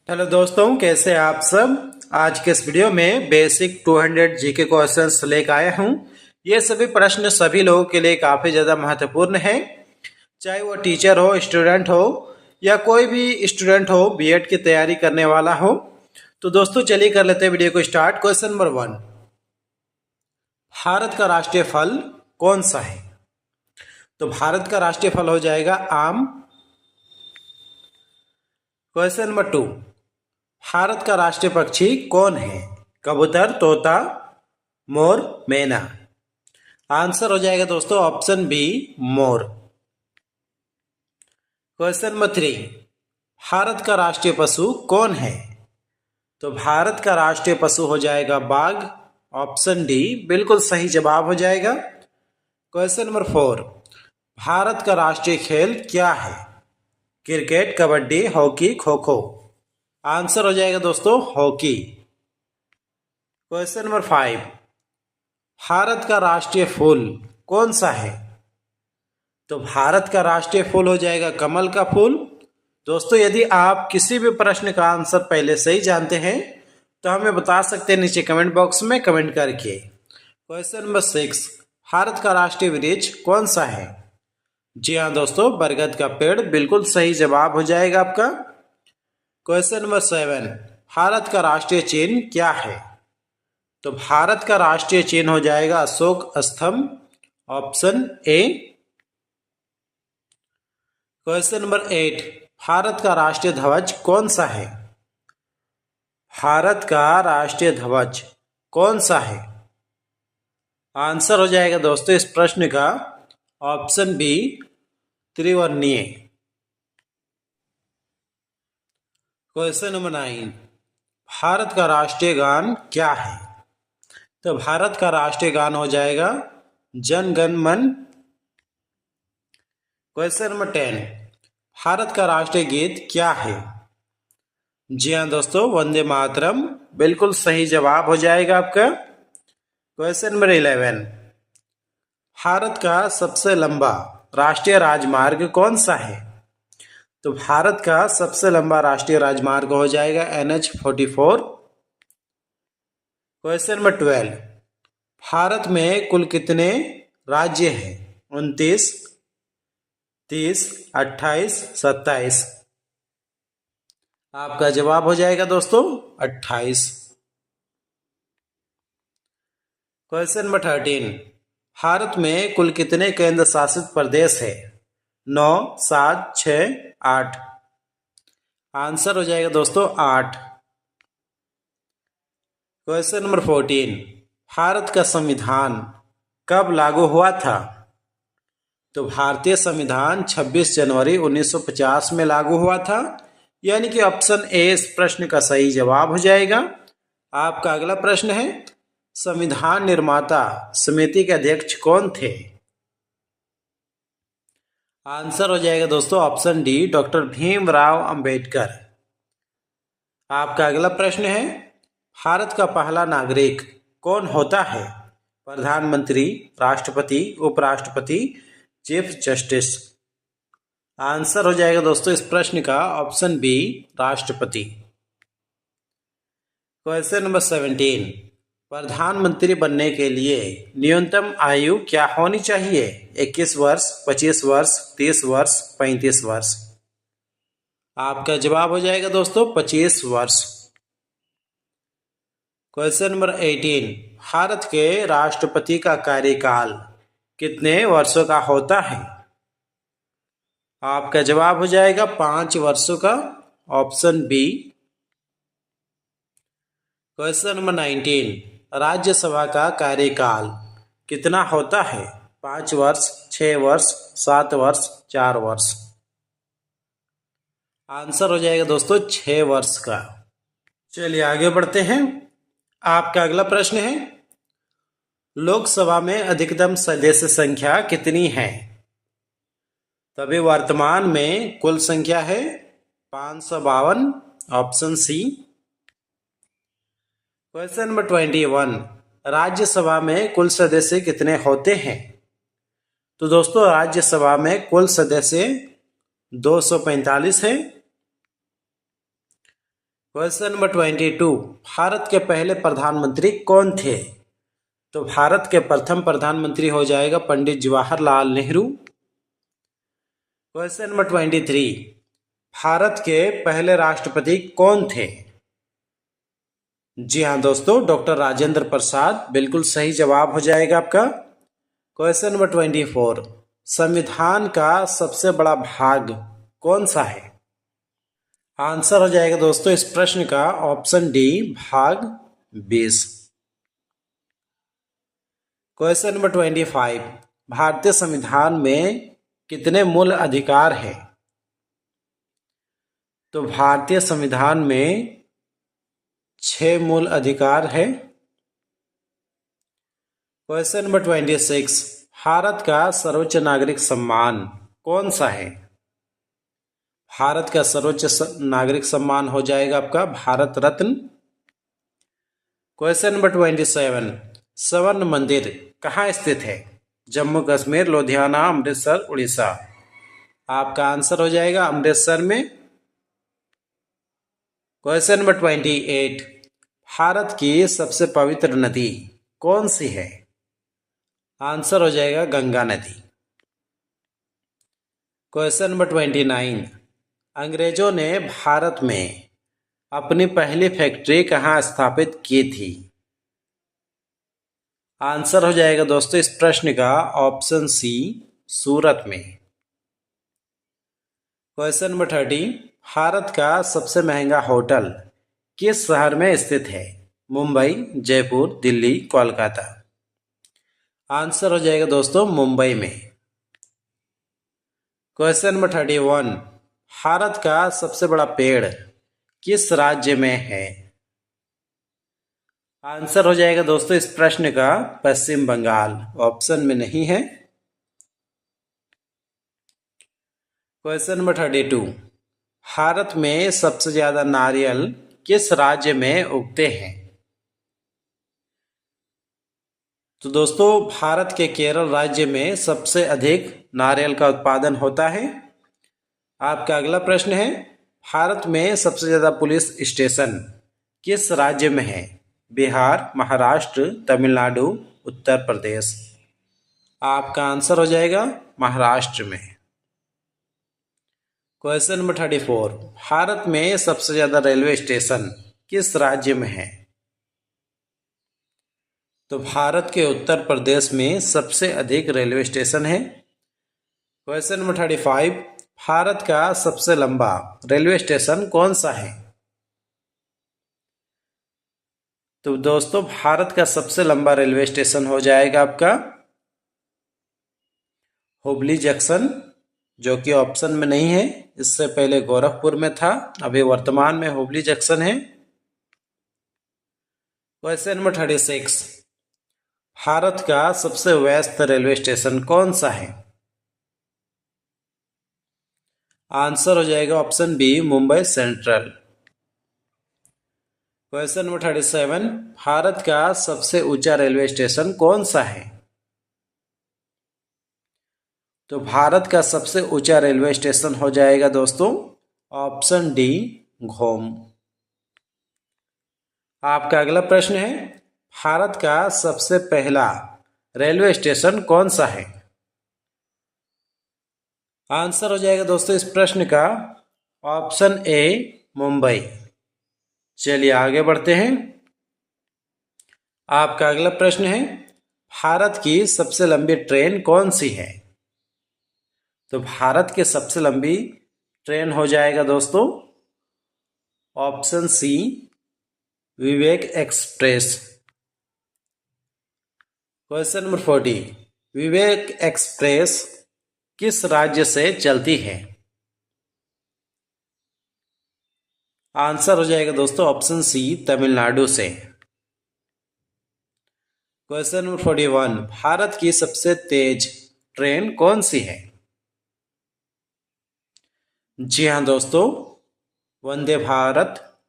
Hello दोस्तों, कैसे आप सब। आज के इस वीडियो में बेसिक 200 जीके क्वेश्चंस लेकर आया हूं। ये सभी प्रश्न सभी लोगों के लिए काफ़ी ज़्यादा महत्वपूर्ण है, चाहे वो टीचर हो, स्टूडेंट हो या कोई भी स्टूडेंट हो, बीएड की तैयारी करने वाला हो। तो दोस्तों चलिए कर लेते हैं वीडियो को स्टार्ट। क्वेश्चन नंबर 1, भारत का राष्ट्रीय फल कौन सा है? तो भारत का राष्ट्रीय फल हो जाएगा आम। क्वेश्चन नंबर 2, भारत का राष्ट्रीय पक्षी कौन है? कबूतर, तोता, मोर, मैना। आंसर हो जाएगा दोस्तों ऑप्शन बी, मोर। क्वेश्चन नंबर 3, भारत का राष्ट्रीय पशु कौन है? तो भारत का राष्ट्रीय पशु हो जाएगा बाघ। ऑप्शन डी बिल्कुल सही जवाब हो जाएगा। क्वेश्चन नंबर 4, भारत का राष्ट्रीय खेल क्या है? Cricket, kabaddi, hockey, kho kho. Answer हो जाएगा दोस्तों हॉकी। क्वेश्चन नंबर 5, भारत का राष्ट्रीय फूल कौन सा है? तो भारत का राष्ट्रीय फूल हो जाएगा कमल का फूल। दोस्तों यदि आप किसी भी प्रश्न का आंसर पहले से ही जानते हैं तो हमें बता सकते हैं नीचे कमेंट बॉक्स में कमेंट करके। क्वेश्चन नंबर 6, भारत का राष्ट्रीय वृक्ष कौन सा है? जी हाँ दोस्तों, बरगद का पेड़ बिल्कुल सही जवाब हो जाएगा आपका। क्वेश्चन नंबर 7, भारत का राष्ट्रीय चिन्ह क्या है? तो भारत का राष्ट्रीय चिन्ह हो जाएगा अशोक स्तंभ। Option A. Question number 8, Bharat का राष्ट्रीय ध्वज कौन सा है? भारत का राष्ट्रीय ध्वज कौन सा है? आंसर हो जाएगा दोस्तों इस प्रश्न का ऑप्शन बी, त्रिवर्णीय। क्वेश्चन नंबर 9, भारत का राष्ट्रीय गान क्या है? तो भारत का राष्ट्रीय गान हो जाएगा जन गण मन। क्वेश्चन नंबर 10, भारत का राष्ट्रीय गीत क्या है? जी हाँ दोस्तों, वंदे मातरम बिल्कुल सही जवाब हो जाएगा आपका। क्वेश्चन नंबर 11, भारत का सबसे लंबा राष्ट्रीय राजमार्ग कौन सा है? तो भारत का सबसे लंबा राष्ट्रीय राजमार्ग हो जाएगा NH-44। क्वेश्चन नंबर 12, भारत में कुल कितने राज्य हैं? 29, 30, 28, 27। आपका जवाब हो जाएगा दोस्तों 28। क्वेश्चन नंबर 13, भारत में कुल कितने केंद्र शासित प्रदेश है? 9, 7, 6, 8। आंसर हो जाएगा दोस्तों 8। क्वेश्चन नंबर 14, भारत का संविधान कब लागू हुआ था? तो भारतीय संविधान 26 जनवरी 1950 में लागू हुआ था, यानी कि ऑप्शन ए इस प्रश्न का सही जवाब हो जाएगा। आपका अगला प्रश्न है, संविधान निर्माता समिति के अध्यक्ष कौन थे? आंसर हो जाएगा दोस्तों option D, doctor Bhimrao Ambedkar. आपका अगला प्रश्न है, भारत का पहला नागरिक कौन होता है? प्रधानमंत्री, राष्ट्रपति, उपराष्ट्रपति, चीफ जस्टिस। आंसर हो जाएगा दोस्तों इस प्रश्न का ऑप्शन बी, राष्ट्रपति। क्वेश्चन नंबर 17, प्रधानमंत्री बनने के लिए न्यूनतम आयु क्या होनी चाहिए? 21 वर्ष, 25 वर्ष, 30 वर्ष, 35 वर्ष। आपका जवाब हो जाएगा दोस्तों 25 वर्ष। क्वेश्चन नंबर 18, भारत के राष्ट्रपति का कार्यकाल कितने वर्षों का होता है? आपका जवाब हो जाएगा 5 वर्षों का। Option B. Question number 19, Rajya Sabha का कार्यकाल कितना होता है? 5 वर्ष, 6 वर्ष, 7 वर्ष, 4 वर्ष। आंसर हो जाएगा दोस्तों 6 वर्ष का। चलिए आगे बढ़ते हैं। आपका अगला प्रश्न है, लोकसभा में अधिकतम सदस्य संख्या कितनी है? तभी वर्तमान में कुल संख्या है 552। Option C. Question number 21, Rajya Sabha में कुल सदस्य कितने होते हैं? तो दोस्तों राज्यसभा में कुल सदस्य 245 है। क्वेश्चन नंबर 22, भारत के पहले प्रधानमंत्री कौन थे? तो भारत के प्रथम प्रधानमंत्री हो जाएगा पंडित जवाहरलाल नेहरू। क्वेश्चन नंबर 23, भारत के पहले राष्ट्रपति कौन थे? जी हाँ दोस्तों, डॉक्टर राजेंद्र प्रसाद बिल्कुल सही जवाब हो जाएगा आपका। क्वेश्चन नंबर 24, संविधान का सबसे बड़ा भाग कौन सा है? आंसर हो जाएगा दोस्तों इस प्रश्न का ऑप्शन डी, भाग 20। क्वेश्चन नंबर 25, भारतीय संविधान में कितने मूल अधिकार हैं? तो भारतीय संविधान में 6 मूल अधिकार है। क्वेश्चन नंबर 26, भारत का सर्वोच्च नागरिक सम्मान कौन सा है? भारत का सर्वोच्च नागरिक सम्मान हो जाएगा आपका भारत रत्न। क्वेश्चन नंबर 27, स्वर्ण मंदिर कहाँ स्थित है? जम्मू कश्मीर, लुधियाना, अमृतसर, उड़ीसा। आपका आंसर हो जाएगा अमृतसर में। क्वेश्चन नंबर 28, भारत की सबसे पवित्र नदी कौन सी है? आंसर हो जाएगा गंगा नदी। क्वेश्चन नंबर 29, अंग्रेजों ने भारत में अपनी पहली फैक्ट्री कहाँ स्थापित की थी? आंसर हो जाएगा दोस्तों इस प्रश्न का ऑप्शन सी, सूरत में। क्वेश्चन नंबर 30, भारत का सबसे महंगा होटल किस शहर में स्थित है? मुंबई, जयपुर, दिल्ली, कोलकाता। आंसर हो जाएगा दोस्तों मुंबई में। क्वेश्चन नंबर 31, भारत का सबसे बड़ा पेड़ किस राज्य में है? आंसर हो जाएगा दोस्तों इस प्रश्न का पश्चिम बंगाल, ऑप्शन में नहीं है। क्वेश्चन नंबर 32, भारत में सबसे ज्यादा नारियल किस राज्य में उगते हैं? तो दोस्तों भारत के केरल राज्य में सबसे अधिक नारियल का उत्पादन होता है। आपका अगला प्रश्न है, भारत में सबसे ज्यादा पुलिस स्टेशन किस राज्य में है? बिहार, महाराष्ट्र, तमिलनाडु, उत्तर प्रदेश। आपका आंसर हो जाएगा महाराष्ट्र में। क्वेश्चन नंबर 34, भारत में सबसे ज्यादा रेलवे स्टेशन किस राज्य में है? तो भारत के उत्तर प्रदेश में सबसे अधिक रेलवे स्टेशन है। क्वेश्चन नंबर 35, भारत का सबसे लंबा रेलवे स्टेशन कौन सा है? तो दोस्तों भारत का सबसे लंबा रेलवे स्टेशन हो जाएगा आपका हुबली जंक्शन, जो कि ऑप्शन में नहीं है। इससे पहले गोरखपुर में था, अभी वर्तमान में हुबली जंक्शन है। क्वेश्चन नंबर 36, भारत का सबसे व्यस्त रेलवे स्टेशन कौन सा है? आंसर हो जाएगा option B, Mumbai Central. Question number 37, Bharat का सबसे ऊंचा रेलवे स्टेशन कौन सा है? तो भारत का सबसे ऊंचा रेलवे स्टेशन हो जाएगा दोस्तों ऑप्शन डी, घोम। आपका अगला प्रश्न है, भारत का सबसे पहला रेलवे स्टेशन कौन सा है? आंसर हो जाएगा दोस्तों इस प्रश्न का ऑप्शन ए, मुंबई। चलिए आगे बढ़ते हैं। आपका अगला प्रश्न है, भारत की सबसे लंबी ट्रेन कौन सी है? तो भारत की सबसे लंबी ट्रेन हो जाएगा दोस्तों ऑप्शन सी, विवेक एक्सप्रेस। क्वेश्चन नंबर 40, विवेक एक्सप्रेस किस राज्य से चलती है? आंसर हो जाएगा दोस्तों ऑप्शन सी, तमिलनाडु से। क्वेश्चन नंबर 41, भारत की सबसे तेज ट्रेन कौन सी है? जी हाँ दोस्तों, वंदे भारत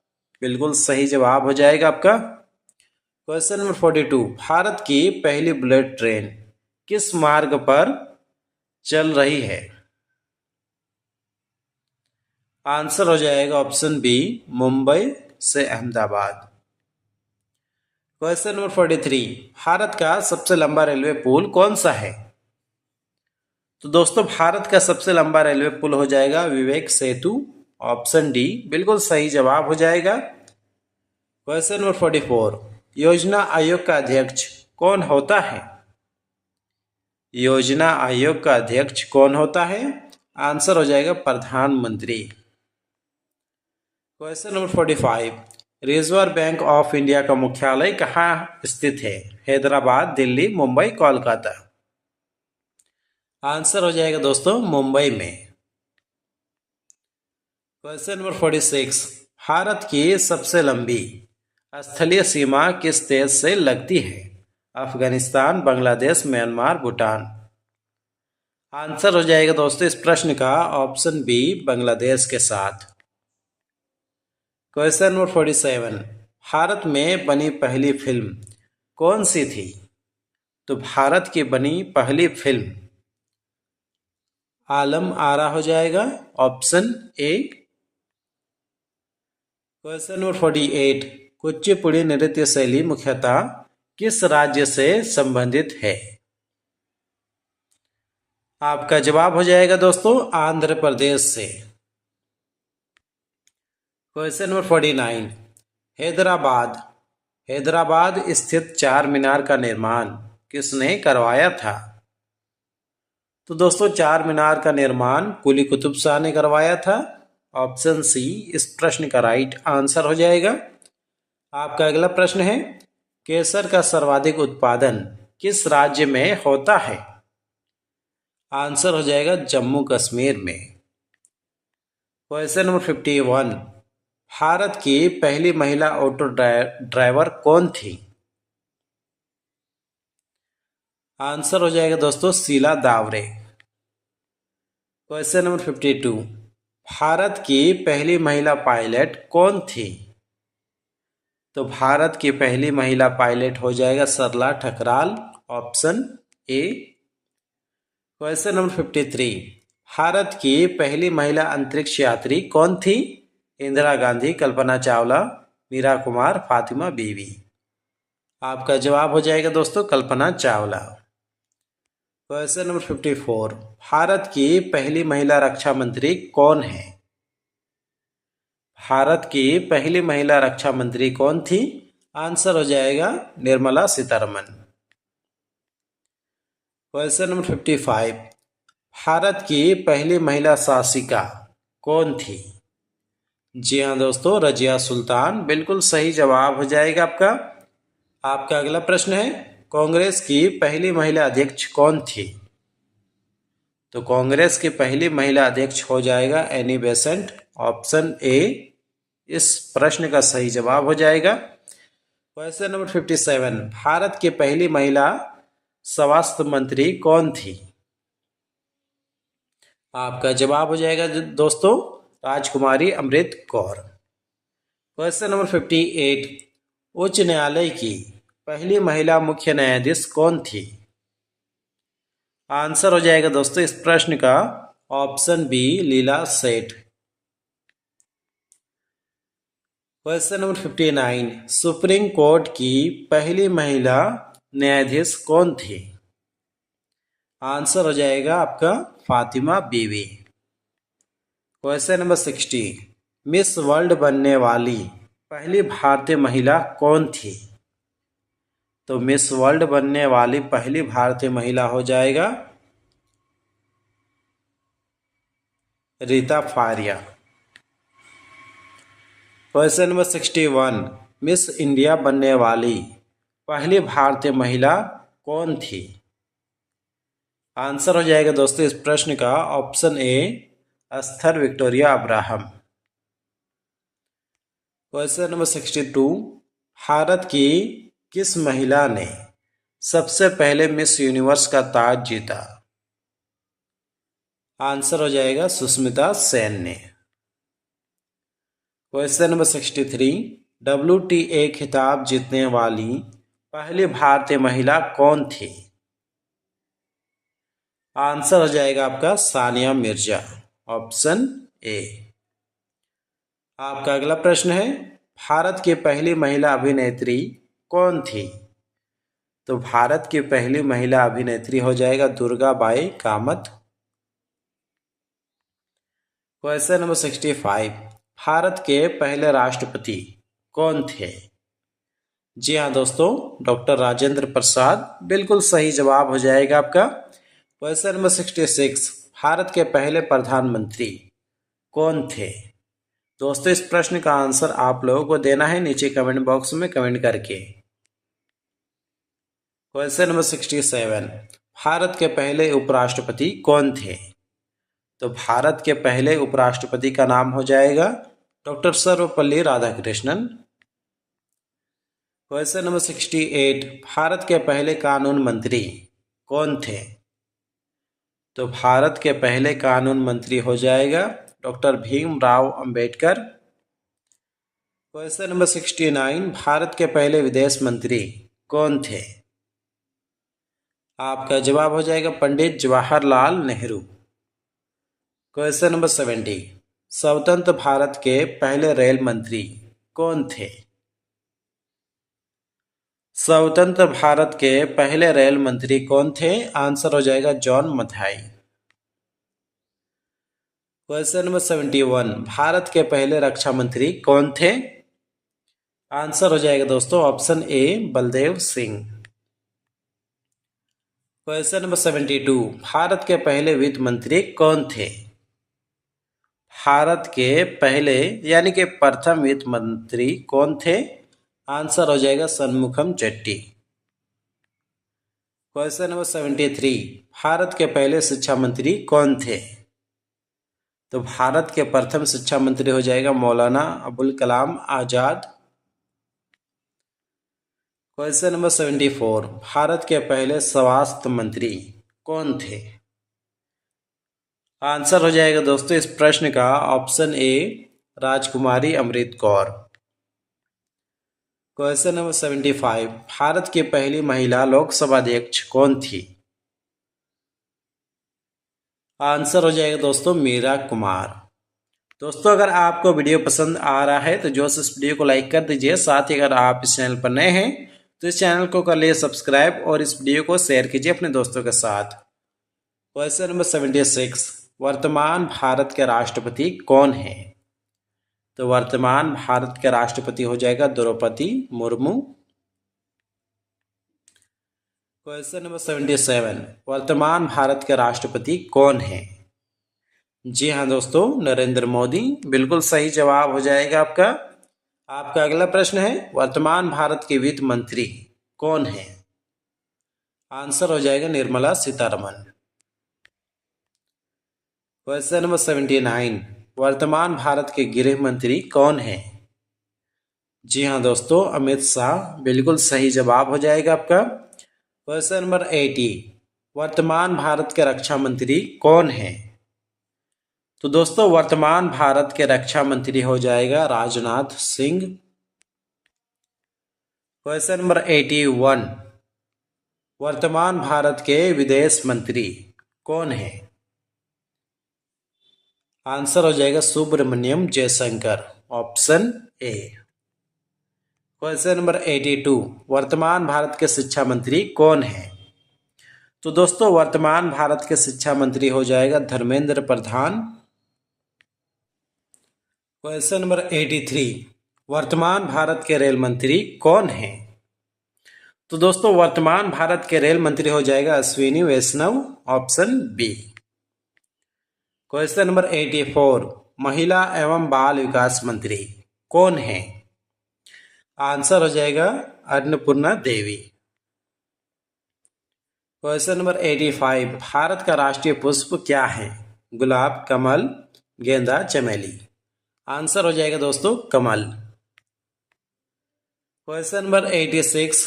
बिल्कुल सही जवाब हो जाएगा आपका। क्वेश्चन नंबर 42, भारत की पहली बुलेट ट्रेन किस मार्ग पर चल रही है? आंसर हो जाएगा ऑप्शन बी, मुंबई से अहमदाबाद। क्वेश्चन नंबर 43, भारत का सबसे लंबा रेलवे पुल कौन सा है? तो दोस्तों भारत का सबसे लंबा रेलवे पुल हो जाएगा विवेक सेतु, ऑप्शन डी बिल्कुल सही जवाब हो जाएगा। क्वेश्चन नंबर 44, योजना आयोग का अध्यक्ष कौन होता है? योजना आयोग का अध्यक्ष कौन होता है? आंसर हो जाएगा प्रधानमंत्री। Question number 45, reserve bank of India का मुख्यालय कहाँ स्थित है? हैदराबाद, दिल्ली, मुंबई, कोलकाता। आंसर हो जाएगा दोस्तों मुंबई में। क्वेश्चन नंबर 46, भारत की सबसे लंबी स्थलीय सीमा किस देश से लगती है? अफगानिस्तान, बांग्लादेश, म्यांमार, भूटान। आंसर हो जाएगा दोस्तों इस प्रश्न का ऑप्शन बी बांग्लादेश के साथ। क्वेश्चन नंबर 47, भारत में बनी पहली फिल्म कौन सी थी? तो भारत की बनी पहली फिल्म आलम आरा हो जाएगा, option A. Question number 48, Kuchipudi नृत्य शैली मुख्यतः किस राज्य से संबंधित है? आपका जवाब हो जाएगा दोस्तों आंध्र प्रदेश से। क्वेश्चन नंबर 49, हैदराबाद स्थित चार मीनार का निर्माण किसने करवाया था? तो दोस्तों चार मीनार का निर्माण कुली कुतुब शाह ने करवाया था, ऑप्शन सी इस प्रश्न का राइट आंसर हो जाएगा। आपका अगला प्रश्न है, केसर का सर्वाधिक उत्पादन किस राज्य में होता है? आंसर हो जाएगा जम्मू कश्मीर में। क्वेश्चन नंबर 51, भारत की पहली महिला ऑटो ड्राइवर कौन थी? आंसर हो जाएगा दोस्तों शीला दावरे। क्वेश्चन नंबर 52, भारत की पहली महिला पायलट कौन थी? तो भारत की पहली महिला पायलट हो जाएगा Sarla Thakral, option A. Question number 53, Bharat की पहली महिला अंतरिक्ष यात्री कौन थी? इंदिरा गांधी, कल्पना चावला, मीरा कुमार, फातिमा बीवी। आपका जवाब हो जाएगा दोस्तों कल्पना चावला। क्वेश्चन नंबर 54, भारत की पहली महिला रक्षा मंत्री कौन है? भारत की पहली महिला रक्षा मंत्री कौन थी? आंसर हो जाएगा निर्मला सीतारमन। क्वेश्चन नंबर 55, भारत की पहली महिला शासिका कौन थी? जी हाँ दोस्तों रजिया सुल्तान, बिल्कुल सही जवाब हो जाएगा आपका। आपका अगला प्रश्न है, कांग्रेस की पहली महिला अध्यक्ष कौन थी? तो कांग्रेस की पहली महिला अध्यक्ष हो जाएगा एनी बेसेंट, ऑप्शन ए इस प्रश्न का सही जवाब हो जाएगा। क्वेश्चन नंबर 57, भारत की पहली महिला स्वास्थ्य मंत्री कौन थी? आपका जवाब हो जाएगा दोस्तों राजकुमारी अमृत कौर। क्वेश्चन नंबर 58, उच्च न्यायालय की पहली महिला मुख्य न्यायाधीश कौन थी? आंसर हो जाएगा दोस्तों इस प्रश्न का ऑप्शन बी लीला सेठ। क्वेश्चन नंबर 59, सुप्रीम कोर्ट की पहली महिला न्यायाधीश कौन थी? आंसर हो जाएगा आपका फातिमा बीवी। क्वेश्चन नंबर 60, मिस वर्ल्ड बनने वाली पहली भारतीय महिला कौन थी? तो मिस वर्ल्ड बनने वाली पहली भारतीय महिला हो जाएगा Reita Faria. Question number 61, miss India बनने वाली पहली भारतीय महिला कौन थी? आंसर हो जाएगा दोस्तों इस प्रश्न का option A Esther Victoria Abraham. Question number 62, Bharat की किस महिला ने सबसे पहले मिस यूनिवर्स का ताज जीता? आंसर हो जाएगा सुष्मिता सेन ने। क्वेश्चन नंबर 63, WTA खिताब जीतने वाली पहली भारतीय महिला कौन थी? आंसर हो जाएगा आपका सानिया मिर्जा, ऑप्शन ए। आपका अगला प्रश्न है, भारत की पहली महिला अभिनेत्री कौन थी? तो भारत की पहली महिला अभिनेत्री हो जाएगा दुर्गाबाई कामत। क्वेश्चन नंबर 65, भारत के पहले राष्ट्रपति कौन थे? जी हाँ दोस्तों, डॉक्टर राजेंद्र प्रसाद बिल्कुल सही जवाब हो जाएगा आपका। क्वेश्चन नंबर 66, भारत के पहले प्रधानमंत्री कौन थे? दोस्तों इस प्रश्न का आंसर आप लोगों को देना है नीचे कमेंट बॉक्स में कमेंट करके। क्वेश्चन नंबर 67, भारत के पहले उपराष्ट्रपति कौन थे? तो भारत के पहले उपराष्ट्रपति का नाम हो जाएगा doctor Sarvepalli Radhakrishnan. Question number 68, Bharat के पहले कानून मंत्री कौन थे? तो भारत के पहले कानून मंत्री हो जाएगा doctor Bhimrao Ambedkar. Question number 69, Bharat के पहले विदेश मंत्री कौन थे? आपका जवाब हो जाएगा पंडित जवाहरलाल नेहरू। क्वेश्चन नंबर 70, स्वतंत्र भारत के पहले रेल मंत्री कौन थे? स्वतंत्र भारत के पहले रेल मंत्री कौन थे? आंसर हो जाएगा John Mathai. Question number 71, Bharat के पहले रक्षा मंत्री कौन थे? आंसर हो जाएगा दोस्तों option A Baldev Singh. Question number 72, Bharat के पहले वित्त मंत्री कौन थे? भारत के पहले यानी कि प्रथम वित्त मंत्री कौन थे? आंसर हो जाएगा सन्मुखम चेट्टी। क्वेश्चन नंबर 73, भारत के पहले शिक्षा मंत्री कौन थे? तो भारत के प्रथम शिक्षा मंत्री हो जाएगा मौलाना अबुल कलाम आजाद। क्वेश्चन नंबर 74, भारत के पहले स्वास्थ्य मंत्री कौन थे? आंसर हो जाएगा दोस्तों इस प्रश्न का option A Rajkumari Amrit Kaur. Question number 75, Bharat की पहली महिला लोकसभा अध्यक्ष कौन थी? आंसर हो जाएगा दोस्तों मीरा कुमार। दोस्तों अगर आपको वीडियो पसंद आ रहा है तो जो इस वीडियो को लाइक कर दीजिए। साथ ही अगर आप इस चैनल पर नए हैं तो इस चैनल को कर लिए सब्सक्राइब और इस वीडियो को शेयर कीजिए अपने दोस्तों के साथ। क्वेश्चन नंबर 76, वर्तमान भारत के राष्ट्रपति कौन है? तो वर्तमान भारत के राष्ट्रपति हो जाएगा द्रौपदी मुर्मू। क्वेश्चन नंबर 77, वर्तमान भारत के राष्ट्रपति कौन है? जी हाँ दोस्तों नरेंद्र मोदी बिल्कुल सही जवाब हो जाएगा आपका। आपका अगला प्रश्न है वर्तमान भारत के वित्त मंत्री कौन है? आंसर हो जाएगा निर्मला सीतारमन। क्वेश्चन नंबर 79, वर्तमान भारत के गृह मंत्री कौन है? जी हाँ दोस्तों अमित शाह बिल्कुल सही जवाब हो जाएगा आपका। क्वेश्चन नंबर 80, वर्तमान भारत के रक्षा मंत्री कौन है? तो दोस्तों वर्तमान भारत के रक्षा मंत्री हो जाएगा राजनाथ सिंह। क्वेश्चन नंबर 81, वर्तमान भारत के विदेश मंत्री कौन है? आंसर हो जाएगा Subrahmanyam Jaishankar option A. Question number 82, वर्तमान भारत के शिक्षा मंत्री कौन है? तो दोस्तों वर्तमान भारत के शिक्षा मंत्री हो जाएगा धर्मेंद्र प्रधान। क्वेश्चन नंबर 83, वर्तमान भारत के रेल मंत्री कौन है? तो दोस्तों वर्तमान भारत के रेल मंत्री हो जाएगा अश्विनी वैष्णव ऑप्शन बी। क्वेश्चन नंबर 84, महिला एवं बाल विकास मंत्री कौन है? आंसर हो जाएगा अन्नपूर्णा देवी। क्वेश्चन नंबर 85, भारत का राष्ट्रीय पुष्प क्या है? गुलाब, कमल, गेंदा, चमेली। आंसर हो जाएगा दोस्तों कमल। क्वेश्चन नंबर 86,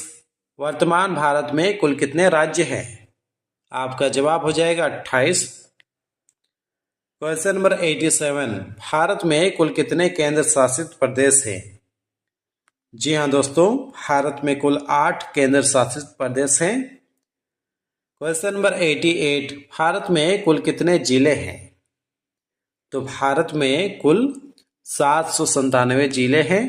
वर्तमान भारत में कुल कितने राज्य हैं? आपका जवाब हो जाएगा 28। क्वेश्चन नंबर 87, भारत में कुल कितने केंद्र शासित प्रदेश हैं? जी हाँ दोस्तों भारत में कुल 8 केंद्र शासित प्रदेश हैं। क्वेश्चन नंबर 88, भारत में कुल कितने जिले हैं? तो भारत में कुल 797 जिले हैं।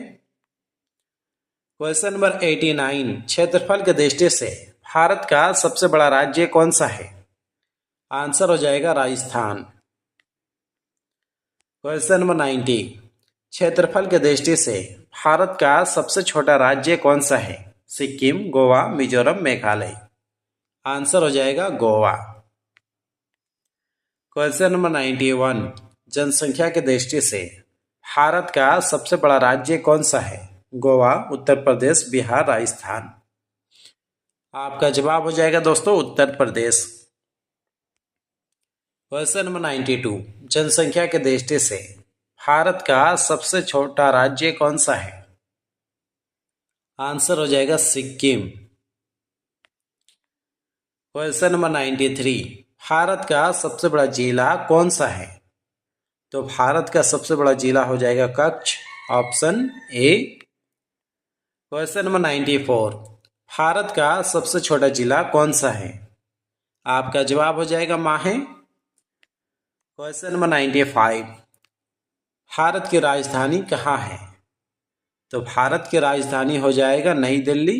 क्वेश्चन नंबर 89, क्षेत्रफल की दृष्टि से भारत का सबसे बड़ा राज्य कौन सा है? आंसर हो जाएगा राजस्थान। क्वेश्चन नंबर 90, क्षेत्रफल की दृष्टि से भारत का सबसे छोटा राज्य कौन सा है? सिक्किम, गोवा, मिजोरम, मेघालय। आंसर हो जाएगा गोवा। क्वेश्चन नंबर 91, जनसंख्या की दृष्टि से भारत का सबसे बड़ा राज्य कौन सा है? गोवा, उत्तर प्रदेश, बिहार, राजस्थान। आपका जवाब हो जाएगा दोस्तों उत्तर प्रदेश। क्वेश्चन नंबर 92, जनसंख्या की दृष्टि से भारत का सबसे छोटा राज्य कौन सा है? आंसर हो जाएगा सिक्किम। क्वेश्चन नंबर 93, भारत का सबसे बड़ा जिला कौन सा है? तो भारत का सबसे बड़ा जिला हो जाएगा Kutch, option A. Question number 94, Bharat का सबसे छोटा जिला कौन सा है? आपका जवाब हो जाएगा माहे। क्वेश्चन नंबर 95, भारत की राजधानी कहाँ है? तो भारत की राजधानी हो जाएगा नई दिल्ली।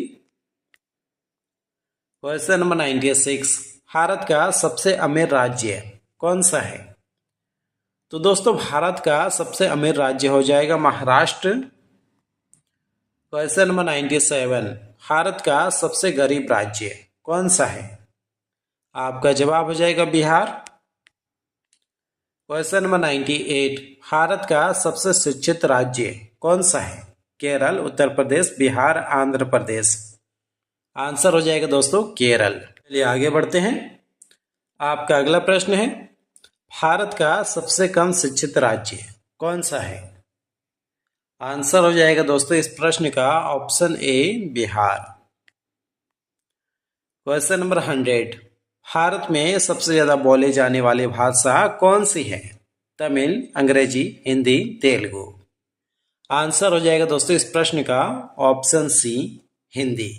क्वेश्चन नंबर 96, भारत का सबसे अमीर राज्य कौन सा है? तो दोस्तों भारत का सबसे अमीर राज्य हो जाएगा महाराष्ट्र। क्वेश्चन नंबर 97, भारत का सबसे गरीब राज्य कौन सा है? आपका जवाब हो जाएगा बिहार। क्वेश्चन नंबर 98, भारत का सबसे शिक्षित राज्य कौन सा है? केरल, उत्तर प्रदेश, बिहार, आंध्र प्रदेश। आंसर हो जाएगा दोस्तों केरल। चलिए आगे बढ़ते हैं। आपका अगला प्रश्न है, भारत का सबसे कम शिक्षित राज्य कौन सा है? आंसर हो जाएगा दोस्तों इस प्रश्न का option A Bihar. Question number 100, Bharat में सबसे ज्यादा बोले जाने वाली भाषा कौन सी है? तमिल, अंग्रेजी, हिंदी, तेलुगु। आंसर हो जाएगा दोस्तों इस प्रश्न का ऑप्शन सी हिंदी।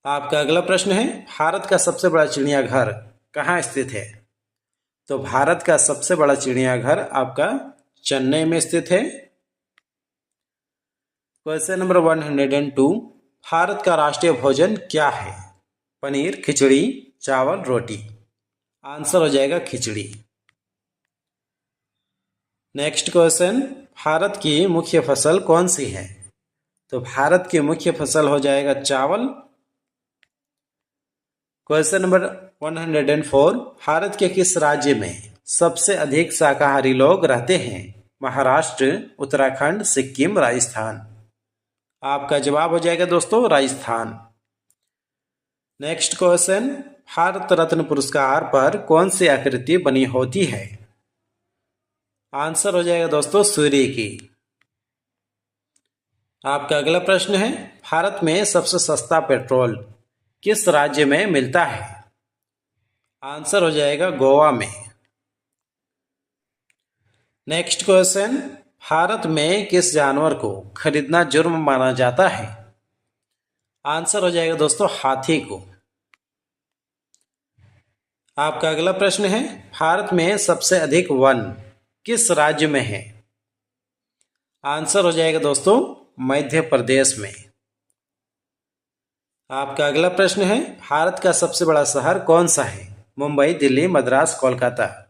आपका अगला प्रश्न है, भारत का सबसे बड़ा चिड़ियाघर कहाँ स्थित है? तो भारत का सबसे बड़ा चिड़ियाघर आपका चेन्नई में स्थित है। क्वेश्चन नंबर 102, भारत का राष्ट्रीय भोजन क्या है? पनीर, खिचड़ी, चावल, रोटी। आंसर हो जाएगा खिचड़ी। नेक्स्ट क्वेश्चन, भारत की मुख्य फसल कौन सी है? तो भारत की मुख्य फसल हो जाएगा चावल। क्वेश्चन नंबर 104, भारत के किस राज्य में सबसे अधिक शाकाहारी लोग रहते हैं? महाराष्ट्र, उत्तराखंड, सिक्किम, राजस्थान। आपका जवाब हो जाएगा दोस्तों राजस्थान। नेक्स्ट क्वेश्चन, भारत रत्न पुरस्कार पर कौन सी आकृति बनी होती है? आंसर हो जाएगा दोस्तों सूर्य की। आपका अगला प्रश्न है, भारत में सबसे सस्ता पेट्रोल किस राज्य में मिलता है? आंसर हो जाएगा गोवा में। नेक्स्ट क्वेश्चन, भारत में किस जानवर को खरीदना जुर्म माना जाता है? आंसर हो जाएगा दोस्तों हाथी को। आपका अगला प्रश्न है, भारत में सबसे अधिक वन किस राज्य में है? आंसर हो जाएगा दोस्तों मध्य प्रदेश में। आपका अगला प्रश्न है, भारत का सबसे बड़ा शहर कौन सा है? मुंबई, दिल्ली, मद्रास, कोलकाता।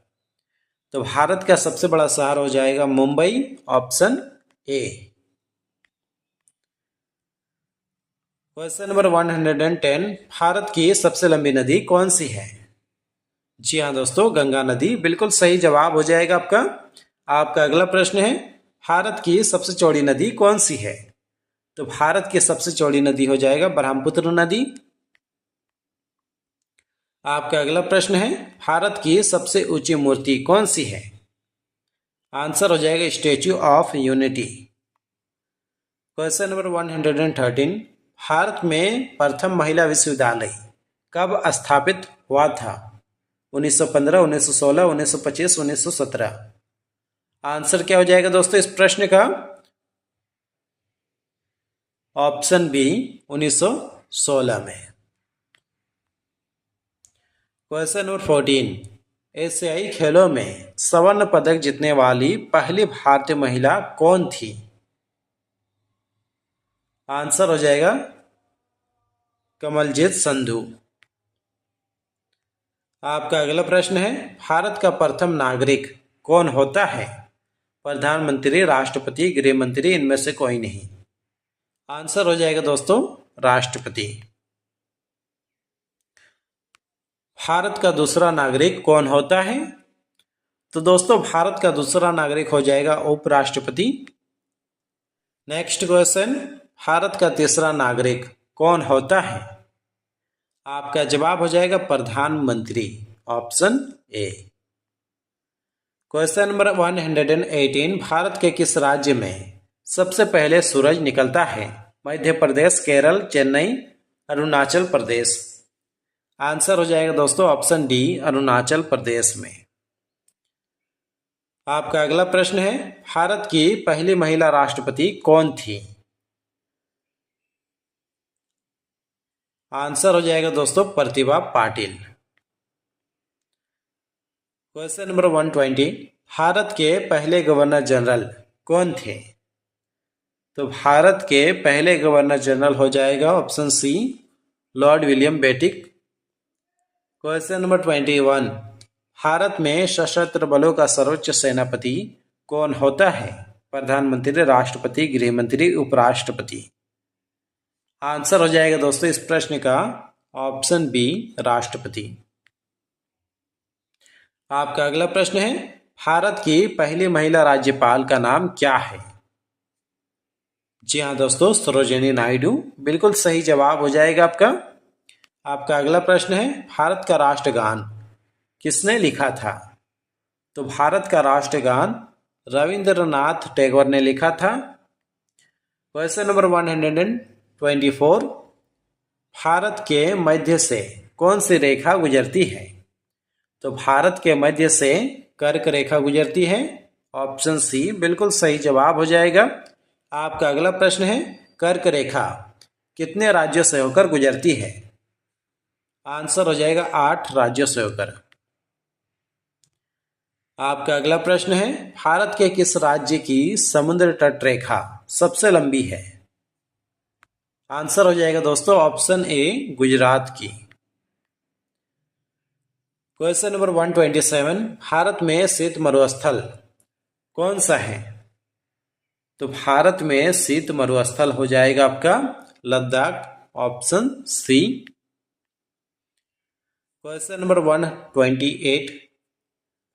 तो भारत का सबसे बड़ा शहर हो जाएगा Mumbai, option A. Question number 110, Bharat की सबसे लंबी नदी कौन सी है? जी हाँ दोस्तों गंगा नदी, बिल्कुल सही जवाब हो जाएगा आपका। आपका अगला प्रश्न है, भारत की सबसे चौड़ी नदी कौन सी है? तो भारत की सबसे चौड़ी नदी हो जाएगा ब्रह्मपुत्र नदी। आपका अगला प्रश्न है, भारत की सबसे ऊंची मूर्ति कौन सी है? आंसर हो जाएगा statue of unity. Question number 113, Bharat में प्रथम महिला विश्वविद्यालय कब स्थापित हुआ था? 1915, 1916, 1925, 1917। आंसर क्या हो जाएगा दोस्तों इस प्रश्न का? ऑप्शन बी 1916 में। क्वेश्चन नंबर 14, एशियाई खेलों में स्वर्ण पदक जीतने वाली पहली भारतीय महिला कौन थी? आंसर हो जाएगा कमलजीत संधू। आपका अगला प्रश्न है, भारत का प्रथम नागरिक कौन होता है? प्रधानमंत्री, राष्ट्रपति, गृह मंत्री, इनमें से कोई नहीं। आंसर हो जाएगा दोस्तों राष्ट्रपति। भारत का दूसरा नागरिक कौन होता है? तो दोस्तों भारत का दूसरा नागरिक हो जाएगा उपराष्ट्रपति। नेक्स्ट क्वेश्चन, भारत का तीसरा नागरिक कौन होता है? आपका जवाब हो जाएगा प्रधानमंत्री, option A. Question number 118, Bharat के किस राज्य में सबसे पहले सूरज निकलता है? मध्य प्रदेश, केरल, चेन्नई, अरुणाचल प्रदेश। आंसर हो जाएगा दोस्तों ऑप्शन डी, अरुणाचल प्रदेश में। आपका अगला प्रश्न है, भारत की पहली महिला राष्ट्रपति कौन थी? आंसर हो जाएगा दोस्तों प्रतिभा पाटिल। क्वेश्चन नंबर 120, भारत के पहले गवर्नर जनरल कौन थे? तो भारत के पहले गवर्नर जनरल हो जाएगा option C, lord William Bentinck. Question number 21, Bharat में सशस्त्र बलों का सर्वोच्च सेनापति कौन होता है? प्रधानमंत्री, राष्ट्रपति, गृह मंत्री, उपराष्ट्रपति। आंसर हो जाएगा दोस्तों इस प्रश्न का ऑप्शन बी, राष्ट्रपति। आपका अगला प्रश्न है, भारत की पहली महिला राज्यपाल का नाम क्या है? जी हाँ दोस्तों, सरोजिनी नायडू, बिल्कुल सही जवाब हो जाएगा आपका। आपका अगला प्रश्न है, भारत का राष्ट्रगान किसने लिखा था? तो भारत का राष्ट्रगान रविंद्रनाथ टैगोर ने लिखा था। क्वेश्चन नंबर 124, भारत के मध्य से कौन सी रेखा गुजरती है? तो भारत के मध्य से कर्क रेखा गुजरती है, ऑप्शन सी, बिल्कुल सही जवाब हो जाएगा। आपका अगला प्रश्न है, कर्क रेखा कितने राज्यों से होकर गुजरती है? आंसर हो जाएगा 8 राज्यों से होकर। आपका अगला प्रश्न है, भारत के किस राज्य की समुद्र तट रेखा सबसे लंबी है? आंसर हो जाएगा दोस्तों ऑप्शन ए, गुजरात की। क्वेश्चन नंबर 127, भारत में शीत मरुस्थल कौन सा है? तो भारत में शीत मरुस्थल हो जाएगा आपका Ladakh, option C. Question number 128,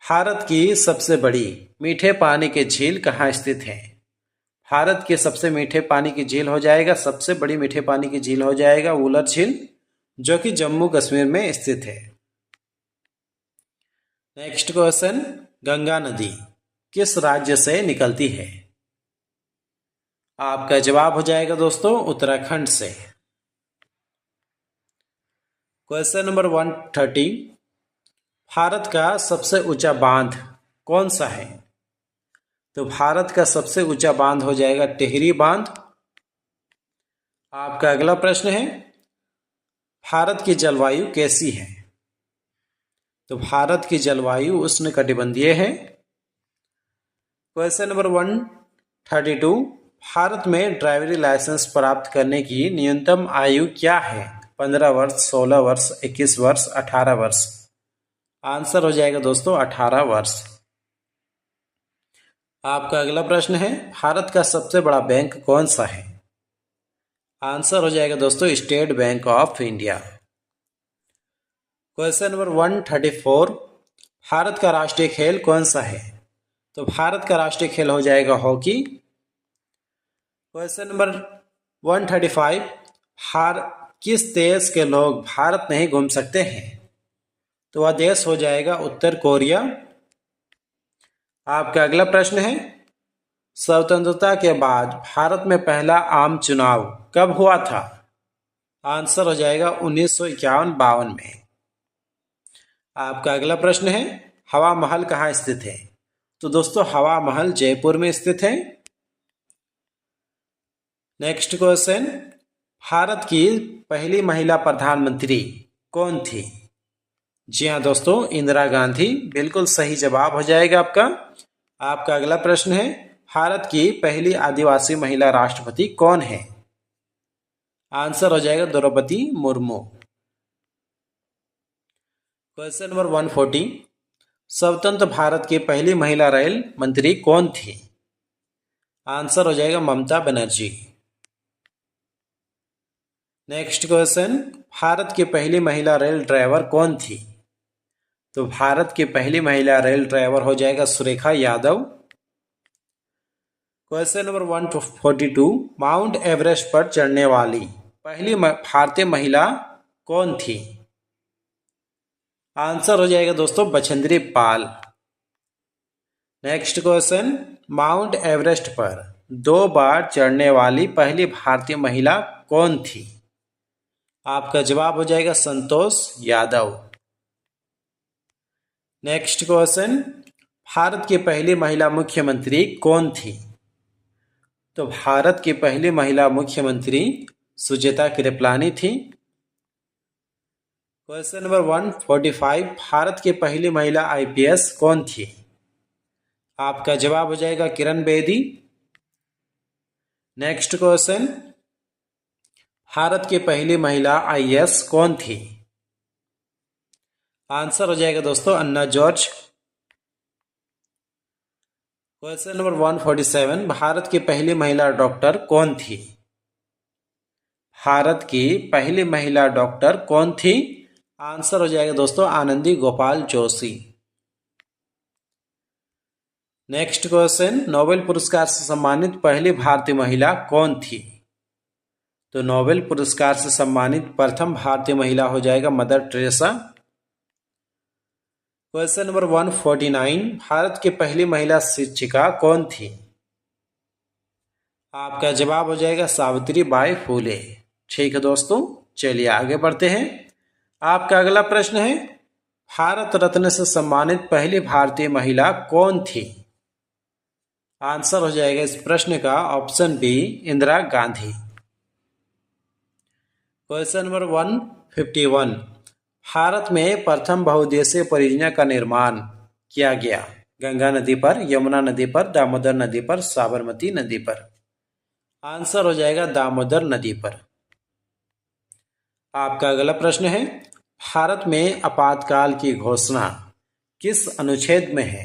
Bharat की सबसे बड़ी मीठे पानी की झील कहाँ स्थित है? भारत के सबसे मीठे पानी की झील हो जाएगा, सबसे बड़ी मीठे पानी की झील हो जाएगा वुलर झील, जो कि जम्मू कश्मीर में स्थित है। नेक्स्ट क्वेश्चन, गंगा नदी किस राज्य से निकलती है? आपका जवाब हो जाएगा दोस्तों उत्तराखंड से। क्वेश्चन नंबर 130, भारत का सबसे ऊंचा बांध कौन सा है? तो भारत का सबसे ऊंचा बांध हो जाएगा टिहरी बांध। आपका अगला प्रश्न है, भारत की जलवायु कैसी है? तो भारत की जलवायु उष्णकटिबंधीय है। क्वेश्चन नंबर 132, भारत में ड्राइवरी लाइसेंस प्राप्त करने की न्यूनतम आयु क्या है? 15 वर्ष, 16 वर्ष, 21 वर्ष, 18 वर्ष। आंसर हो जाएगा दोस्तों 18 वर्ष। आपका अगला प्रश्न है, भारत का सबसे बड़ा बैंक कौन सा है? आंसर हो जाएगा दोस्तों state bank of India. Question number 134, Bharat का राष्ट्रीय खेल कौन सा है? तो भारत का राष्ट्रीय खेल हो जाएगा हॉकी। क्वेश्चन नंबर 135, किस देश के लोग भारत नहीं घूम सकते हैं? तो वह देश हो जाएगा उत्तर कोरिया। आपका अगला प्रश्न है, स्वतंत्रता के बाद भारत में पहला आम चुनाव कब हुआ था? आंसर हो जाएगा 1951-52 में। आपका अगला प्रश्न है, हवा महल कहाँ स्थित है? तो दोस्तों हवा महल जयपुर में स्थित है। नेक्स्ट क्वेश्चन, भारत की पहली महिला प्रधानमंत्री कौन थी? जी हाँ दोस्तों, इंदिरा गांधी, बिल्कुल सही जवाब हो जाएगा आपका। आपका अगला प्रश्न है, भारत की पहली आदिवासी महिला राष्ट्रपति कौन है? आंसर हो जाएगा द्रौपदी मुर्मू। क्वेश्चन नंबर 140, स्वतंत्र भारत की पहली महिला रेल मंत्री कौन थी? आंसर हो जाएगा ममता बनर्जी। नेक्स्ट क्वेश्चन, भारत की पहली महिला रेल ड्राइवर कौन थी? तो भारत की पहली महिला रेल ड्राइवर हो जाएगा Surekha Yadav. Question number 142, mount Everest पर चढ़ने वाली पहली भारतीय महिला कौन थी? आंसर हो जाएगा दोस्तों Bachendri Pal. Next question, mount Everest पर 2 बार चढ़ने वाली पहली भारतीय महिला कौन थी? आपका जवाब हो जाएगा संतोष यादव। नेक्स्ट क्वेश्चन, भारत की पहली महिला मुख्यमंत्री कौन थी? तो भारत की पहली महिला मुख्यमंत्री सुचेता कृपलानी थी। क्वेश्चन नंबर 145, भारत की पहली महिला आईपीएस कौन थी? आपका जवाब हो जाएगा किरण बेदी। नेक्स्ट क्वेश्चन, भारत की पहली महिला आईएएस कौन थी? आंसर हो जाएगा दोस्तों अन्ना जॉर्ज। क्वेश्चन नंबर 147, भारत की पहली महिला डॉक्टर कौन थी? भारत की पहली महिला डॉक्टर कौन थी? आंसर हो जाएगा दोस्तों Anandi Gopal Joshi. Next question, Nobel पुरस्कार से सम्मानित पहली भारतीय महिला कौन थी? तो नोबेल पुरस्कार से सम्मानित प्रथम भारतीय महिला हो जाएगा mother Teresa. Question number 149, Bharat की पहली महिला शिक्षिका कौन थी? आपका जवाब हो जाएगा सावित्री बाई फुले। ठीक है दोस्तों, चलिए आगे बढ़ते हैं। आपका अगला प्रश्न है, भारत रत्न से सम्मानित पहली भारतीय महिला कौन थी? आंसर हो जाएगा इस प्रश्न का option B Indira Gandhi. Question number 151, Bharat में प्रथम बहुउद्देशीय परियोजना का निर्माण किया गया गंगा नदी पर, यमुना नदी पर, दामोदर नदी पर, साबरमती नदी पर? आंसर हो जाएगा दामोदर नदी पर। आपका अगला प्रश्न है, भारत में आपातकाल की घोषणा किस अनुच्छेद में है?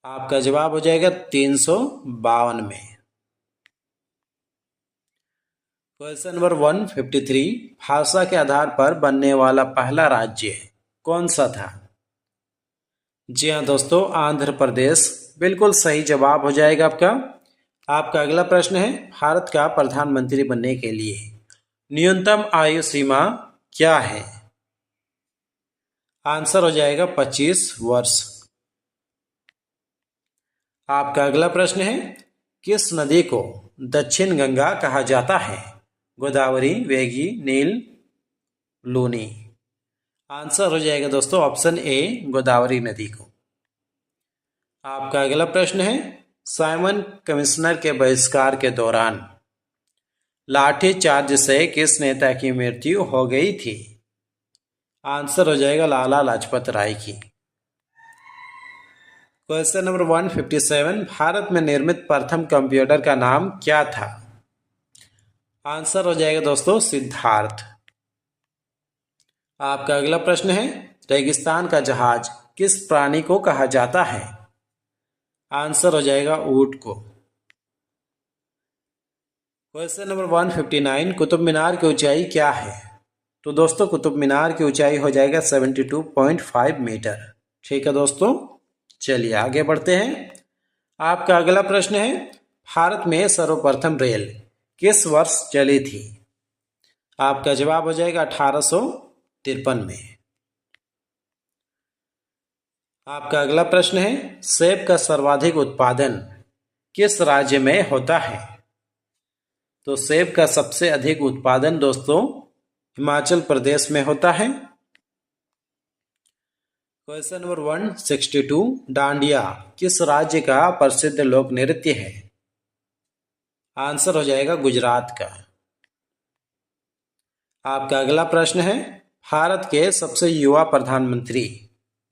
आपका जवाब हो जाएगा 352 में। क्वेश्चन नंबर 153, भाषा के आधार पर बनने वाला पहला राज्य कौन सा था? जी हाँ दोस्तों, आंध्र प्रदेश बिल्कुल सही जवाब हो जाएगा आपका। आपका अगला प्रश्न है, भारत का प्रधानमंत्री बनने के लिए न्यूनतम आयु सीमा क्या है? आंसर हो जाएगा 25 वर्ष। आपका अगला प्रश्न है, किस नदी को दक्षिण गंगा कहा जाता है? गोदावरी, वेगी, नील, लूनी? आंसर हो जाएगा दोस्तों ऑप्शन ए गोदावरी नदी को। आपका अगला प्रश्न है, साइमन कमिश्नर के बहिष्कार के दौरान लाठीचार्ज से किस नेता की मृत्यु हो गई थी? आंसर हो जाएगा लाला लाजपत राय की। क्वेश्चन नंबर 157, भारत में निर्मित प्रथम कंप्यूटर का नाम क्या था? आंसर हो जाएगा दोस्तों सिद्धार्थ। आपका अगला प्रश्न है, रेगिस्तान का जहाज किस प्राणी को कहा जाता है? आंसर हो जाएगा ऊंट को। क्वेश्चन नंबर 159, कुतुब मीनार की ऊंचाई क्या है? तो दोस्तों कुतुब मीनार की ऊंचाई हो जाएगा 72.5 मीटर। ठीक है दोस्तों, चलिए आगे बढ़ते हैं। आपका अगला प्रश्न है, भारत में सर्वप्रथम रेल किस वर्ष चली थी? आपका जवाब हो जाएगा 1853 में। आपका अगला प्रश्न है, सेब का सर्वाधिक उत्पादन किस राज्य में होता है? तो सेब का सबसे अधिक उत्पादन दोस्तों हिमाचल प्रदेश में होता है। क्वेश्चन नंबर 162, डांडिया किस राज्य का प्रसिद्ध लोक नृत्य है? आंसर हो जाएगा गुजरात का। आपका अगला प्रश्न है, भारत के सबसे युवा प्रधानमंत्री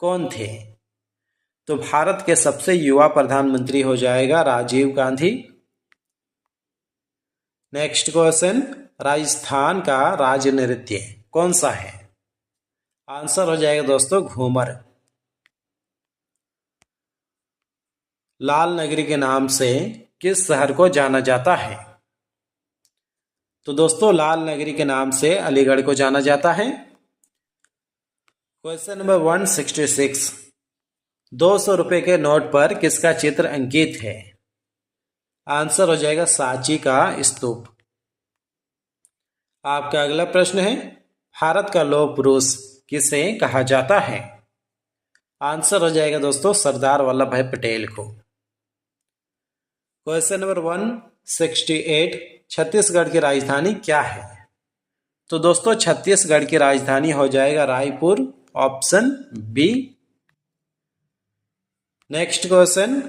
कौन थे? तो भारत के सबसे युवा प्रधानमंत्री हो जाएगा राजीव गांधी। नेक्स्ट क्वेश्चन, राजस्थान का राज्य नृत्य कौन सा है? आंसर हो जाएगा दोस्तों घूमर। लाल नगरी के नाम से किस शहर को जाना जाता है? तो दोस्तों लाल नगरी के नाम से अलीगढ़ को जाना जाता है। क्वेश्चन नंबर 166, 200 रुपए के नोट पर किसका चित्र अंकित है? आंसर हो जाएगा सांची का स्तूप। आपका अगला प्रश्न है, भारत का लौह पुरुष किसे कहा जाता है? आंसर हो जाएगा दोस्तों सरदार वल्लभ भाई पटेल को। क्वेश्चन नंबर 168, छत्तीसगढ़ की राजधानी क्या है? तो दोस्तों छत्तीसगढ़ की राजधानी हो जाएगा Raipur, option B. Next question,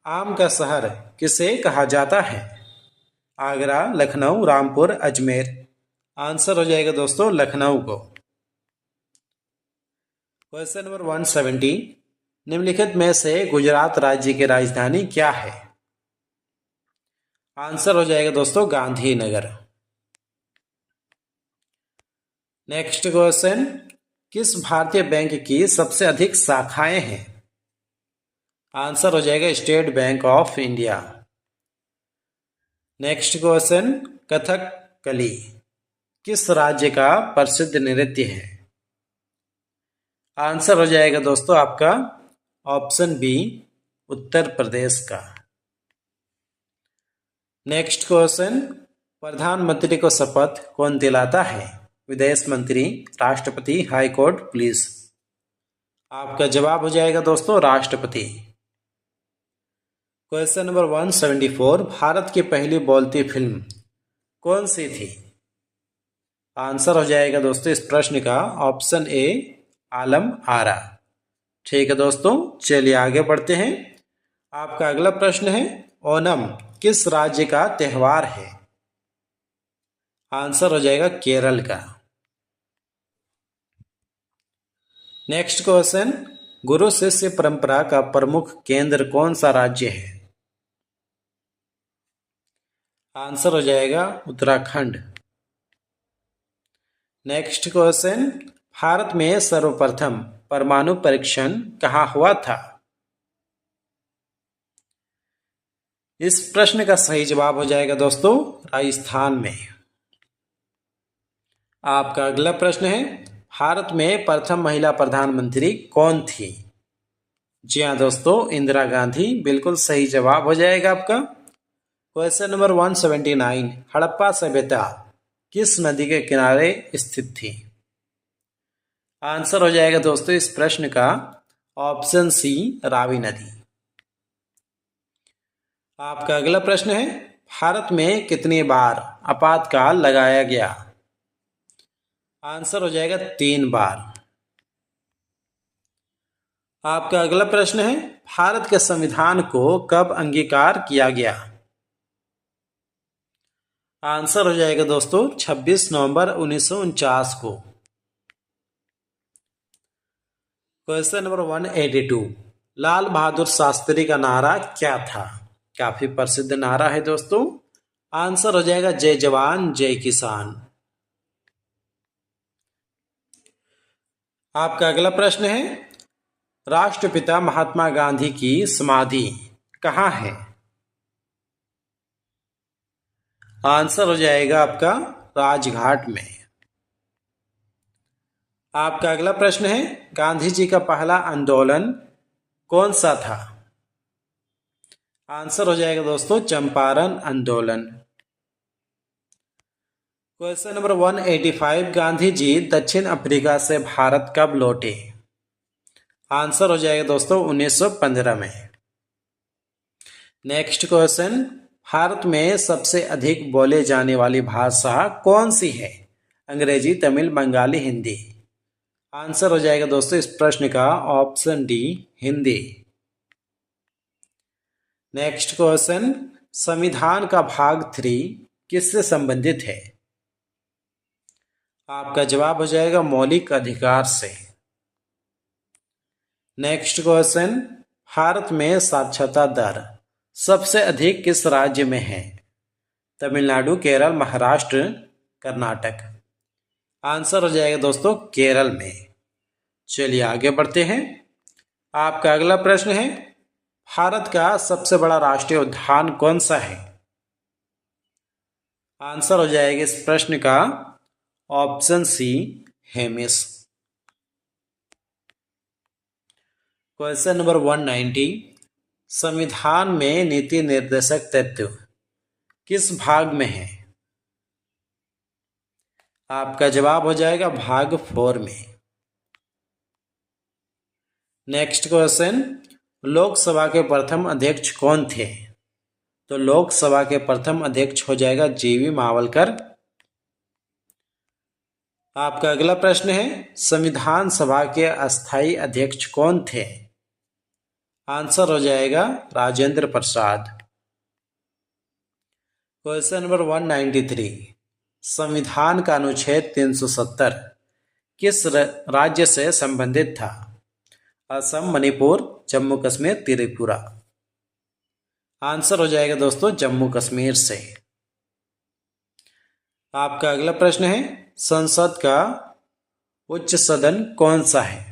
आम का शहर किसे कहा जाता है? आगरा, लखनऊ, रामपुर, अजमेर। आंसर हो जाएगा दोस्तों लखनऊ को। क्वेश्चन नंबर 170, निम्नलिखित में से गुजरात राज्य की राजधानी क्या है? आंसर हो जाएगा दोस्तों गांधीनगर। नेक्स्ट क्वेश्चन, किस भारतीय बैंक की सबसे अधिक शाखाएं हैं? आंसर हो जाएगा state bank of India. Next question, Kathakali किस राज्य का प्रसिद्ध नृत्य है? आंसर हो जाएगा दोस्तों आपका ऑप्शन बी, उत्तर प्रदेश का। नेक्स्ट क्वेश्चन, प्रधानमंत्री को शपथ कौन दिलाता है? विदेश मंत्री, राष्ट्रपति, हाई कोर्ट, पुलिस। आपका जवाब हो जाएगा दोस्तों राष्ट्रपति। क्वेश्चन नंबर 174, भारत की पहली बोलती फिल्म कौन सी थी? आंसर हो जाएगा दोस्तों इस प्रश्न का ऑप्शन ए, आलम आरा। ठीक है दोस्तों, चलिए आगे बढ़ते हैं। आपका अगला प्रश्न है, ओणम किस राज्य का त्योहार है? आंसर हो जाएगा केरल का। नेक्स्ट क्वेश्चन, गुरु शिष्य परंपरा का प्रमुख केंद्र कौन सा राज्य है? आंसर हो जाएगा उत्तराखंड। नेक्स्ट क्वेश्चन, भारत में सर्वप्रथम परमाणु परीक्षण कहाँ हुआ था? इस प्रश्न का सही जवाब हो जाएगा दोस्तों राजस्थान में। आपका अगला प्रश्न है, भारत में प्रथम महिला प्रधानमंत्री कौन थी? जी हाँ दोस्तों, इंदिरा गांधी। बिल्कुल सही जवाब हो जाएगा आपका। क्वेश्चन नंबर 179, हड़प्पा सभ्यता किस नदी के किनारे स्थित थी? आंसर हो जाएगा दोस्तों इस प्रश्न का ऑप्शन सी, रावी नदी। आपका अगला प्रश्न है, भारत में कितनी बार आपातकाल लगाया गया? आंसर हो जाएगा 3 बार। आपका अगला प्रश्न है, भारत के संविधान को कब अंगीकार किया गया? आंसर हो जाएगा दोस्तों 26 नवंबर 1949 को। क्वेश्चन नंबर 182, लाल बहादुर शास्त्री का नारा क्या था? काफी प्रसिद्ध नारा है दोस्तों। आंसर हो जाएगा जय जवान जय किसान। आपका अगला प्रश्न है, राष्ट्रपिता महात्मा गांधी की समाधि कहाँ है? आंसर हो जाएगा आपका राजघाट में। आपका अगला प्रश्न है, गांधी जी का पहला आंदोलन कौन सा था? आंसर हो जाएगा दोस्तों चंपारण आंदोलन। क्वेश्चन नंबर 185, गांधी जी दक्षिण अफ्रीका से भारत कब लौटे? आंसर हो जाएगा दोस्तों 1915 में। नेक्स्ट क्वेश्चन, भारत में सबसे अधिक बोले जाने वाली भाषा कौन सी है? अंग्रेजी, तमिल, बंगाली, हिंदी। आंसर हो जाएगा दोस्तों इस प्रश्न का option D, Hindi. Next question, संविधान का भाग 3 किससे संबंधित है? आपका जवाब हो जाएगा मौलिक अधिकार से। नेक्स्ट क्वेश्चन, भारत में साक्षरता दर सबसे अधिक किस राज्य में है? तमिलनाडु, केरल, महाराष्ट्र, कर्नाटक। आंसर हो जाएगा दोस्तों केरल में। चलिए आगे बढ़ते हैं। आपका अगला प्रश्न है, भारत का सबसे बड़ा राष्ट्रीय उद्यान कौन सा है? आंसर हो जाएगा इस प्रश्न का option C, Hemis. Question number 190, संविधान में नीति निर्देशक तत्व किस भाग में है? आपका जवाब हो जाएगा भाग 4 में। नेक्स्ट क्वेश्चन, लोकसभा के प्रथम अध्यक्ष कौन थे? तो लोकसभा के प्रथम अध्यक्ष हो जाएगा जीवी मावलकर। आपका अगला प्रश्न है, संविधान सभा के अस्थायी अध्यक्ष कौन थे? आंसर हो जाएगा राजेंद्र प्रसाद। क्वेश्चन नंबर 193, संविधान का अनुच्छेद 370 किस राज्य से संबंधित था? असम, मणिपुर, जम्मू कश्मीर, त्रिपुरा। आंसर हो जाएगा दोस्तों जम्मू कश्मीर से। आपका अगला प्रश्न है, संसद का उच्च सदन कौन सा है?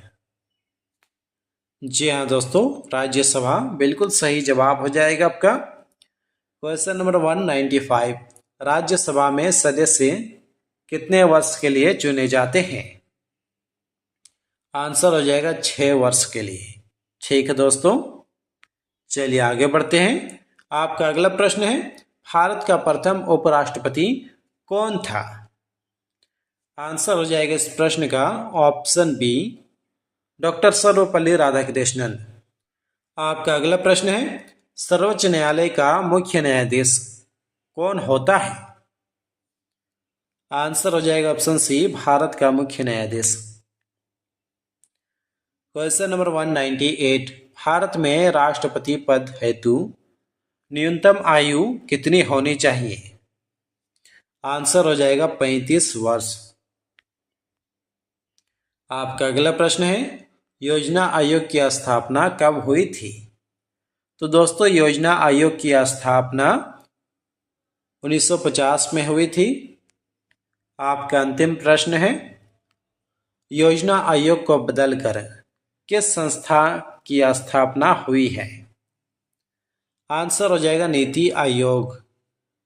जी हाँ दोस्तों, राज्यसभा बिल्कुल सही जवाब हो जाएगा आपका। क्वेश्चन नंबर 195, राज्यसभा में सदस्य कितने वर्ष के लिए चुने जाते हैं? आंसर हो जाएगा 6 वर्ष के लिए। ठीक है दोस्तों, चलिए आगे बढ़ते हैं। आपका अगला प्रश्न है, भारत का प्रथम उपराष्ट्रपति कौन था? आंसर हो जाएगा इस प्रश्न का option B, doctor Sarvepalli Radhakrishnan. आपका अगला प्रश्न है, सर्वोच्च न्यायालय का मुख्य न्यायाधीश कौन होता है? आंसर हो जाएगा ऑप्शन सी, भारत का मुख्य न्यायाधीश। क्वेश्चन नंबर 198, भारत में राष्ट्रपति पद हेतु न्यूनतम आयु कितनी होनी चाहिए? आंसर हो जाएगा 35 वर्ष। आपका अगला प्रश्न है, योजना आयोग की स्थापना कब हुई थी? तो दोस्तों योजना आयोग की स्थापना 1950 में हुई थी। आपका अंतिम प्रश्न है, योजना आयोग को बदलकर किस संस्था की स्थापना हुई है? आंसर हो जाएगा नीति आयोग।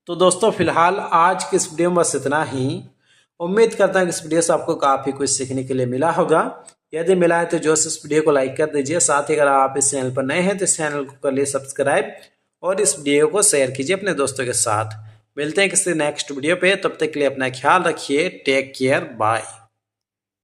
तो दोस्तों फिलहाल आज की इस वीडियो में बस इतना ही। उम्मीद करता हूँ कि इस वीडियो से आपको काफ़ी कुछ सीखने के लिए मिला होगा। यदि मिला है तो जो इस वीडियो को लाइक कर दीजिए। साथ ही अगर आप इस चैनल पर नए हैं तो इस चैनल को कर लिए सब्सक्राइब और इस वीडियो को शेयर कीजिए अपने दोस्तों के साथ। मिलते हैं किसी नेक्स्ट वीडियो पे, तब तक के लिए अपना ख्याल रखिए। Take care, bye.